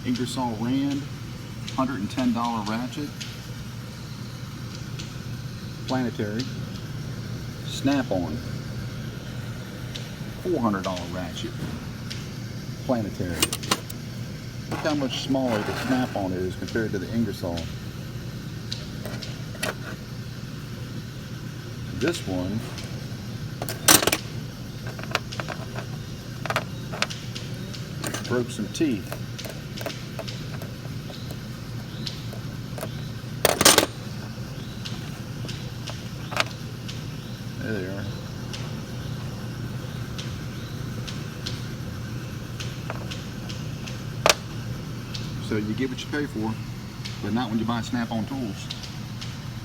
Ingersoll Rand, $110 ratchet. Planetary. Snap-on, $400 ratchet. Planetary. Look how much smaller the Snap-on is compared to the Ingersoll. This one broke some teeth. There they are. So you get what you pay for, but not when you buy Snap-on tools.